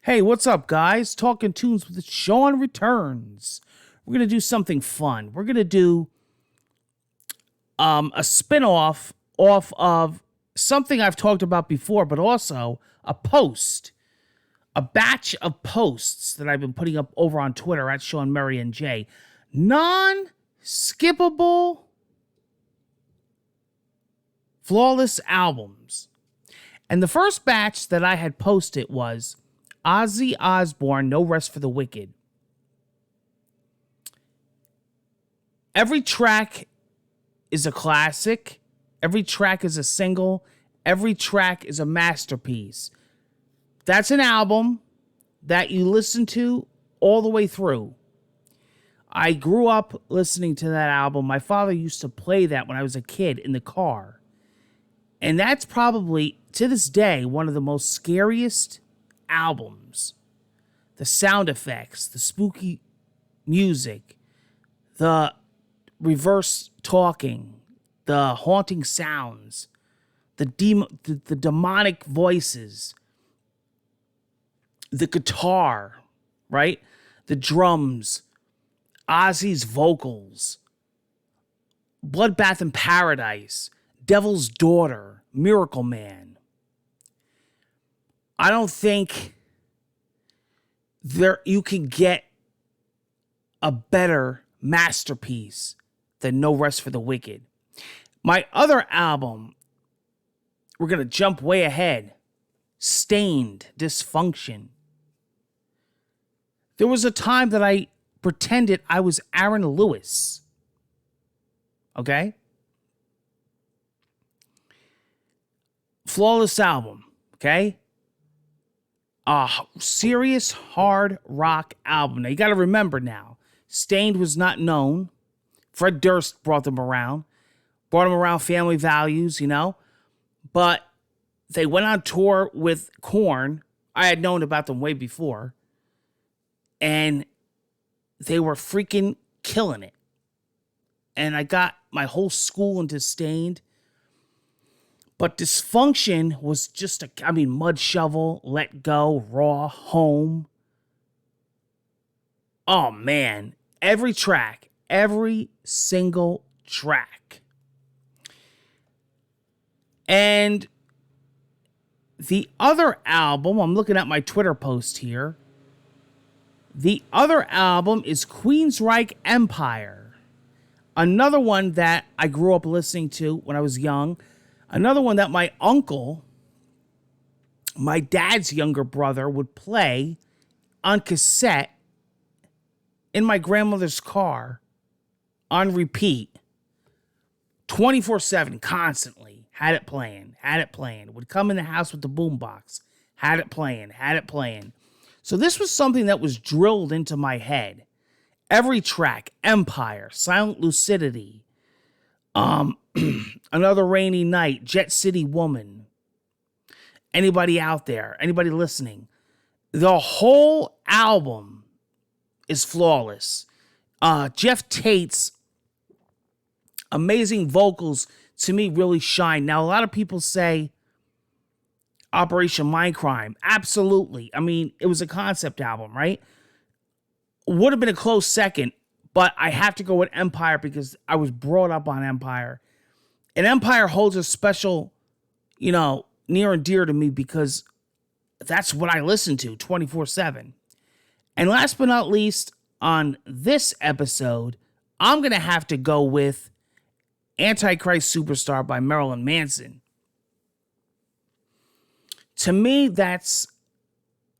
Hey, what's up, guys? Talking Tunes with Sean returns. We're going to do something fun. We're going to do a spin-off off of something I've talked about before, but also a batch of posts that I've been putting up over on Twitter at Sean Murray and Jay. Non-skippable flawless albums. And the first batch that I had posted was Ozzy Osbourne, No Rest for the Wicked. Every track is a classic. Every track is a single. Every track is a masterpiece. That's an album that you listen to all the way through. I grew up listening to that album. My father used to play that when I was a kid in the car. And that's probably, to this day, one of the most scariest albums. The sound effects, the spooky music, the reverse talking, the haunting sounds, the demonic voices, the guitar, right? The drums, Ozzy's vocals, Bloodbath in Paradise, Devil's Daughter, Miracle Man. I don't think you can get a better masterpiece than No Rest for the Wicked. My other album, we're going to jump way ahead. Stained, Dysfunction. There was a time that I pretended I was Aaron Lewis. Okay? Flawless album. Okay? A serious hard rock album. Now, you got to remember now, Stained was not known. Fred Durst brought them around. Brought them around Family Values, you know. But they went on tour with Korn. I had known about them way before. And they were freaking killing it. And I got my whole school into Stained. But Dysfunction was just Mud Shovel, Let Go, Raw, Home. Oh, man. Every track. Every single track. And the other album, I'm looking at my Twitter post here. The other album is Queensryche Empire. Another one that I grew up listening to when I was young. Another one that my uncle, my dad's younger brother, would play on cassette in my grandmother's car on repeat 24/7, constantly. Had it playing. Would come in the house with the boombox. Had it playing. So this was something that was drilled into my head. Every track, Empire, Silent Lucidity, Another Rainy Night, Jet City Woman. Anybody out there? Anybody listening? The whole album is flawless. Jeff Tate's amazing vocals, to me, really shine. Now, a lot of people say Operation Mindcrime. Absolutely. I mean, it was a concept album, right? Would have been a close second, but I have to go with Empire because I was brought up on Empire. And Empire holds a special, near and dear to me because that's what I listen to 24/7. And last but not least, on this episode, I'm going to have to go with Antichrist Superstar by Marilyn Manson. To me, that's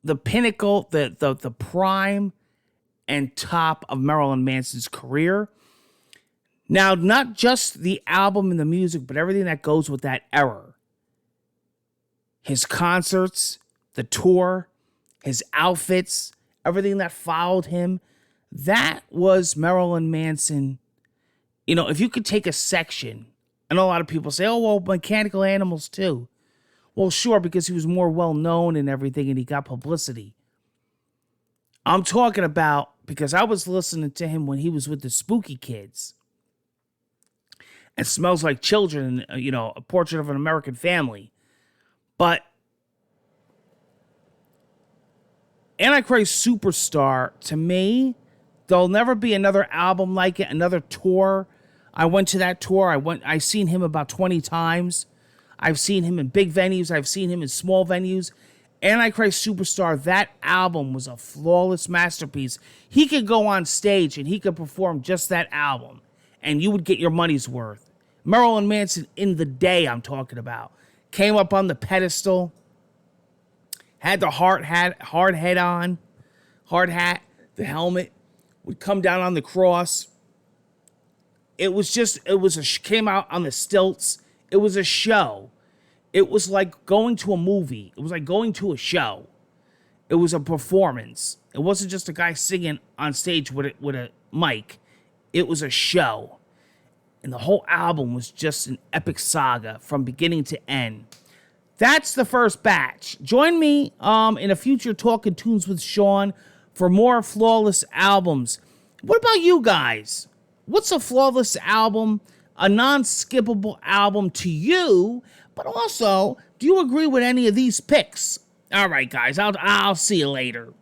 the pinnacle, the prime and top of Marilyn Manson's career. Now, not just the album and the music, but everything that goes with that era. His concerts, the tour, his outfits, everything that followed him. That was Marilyn Manson. If you could take a section, I know a lot of people say, oh, well, Mechanical Animals too. Well, sure, because he was more well-known and everything, and he got publicity. I'm talking about, because I was listening to him when he was with the Spooky Kids. And Smells Like Children, A Portrait of an American Family. But Antichrist Superstar, to me, there'll never be another album like it, another tour. I went to that tour. I seen him about 20 times. I've seen him in big venues. I've seen him in small venues. Antichrist Superstar, that album was a flawless masterpiece. He could go on stage and he could perform just that album, and you would get your money's worth. Marilyn Manson, in the day I'm talking about, came up on the pedestal, had the hard hat on, the helmet, would come down on the cross. Came out on the stilts. It was a show. It was like going to a movie. It was like going to a show. It was a performance. It wasn't just a guy singing on stage with a mic. It was a show. And the whole album was just an epic saga from beginning to end. That's the first batch. Join me in a future Talking Tunes with Sean for more flawless albums. What about you guys? What's a flawless album, a non-skippable album to you? But also, do you agree with any of these picks? All right, guys, I'll see you later.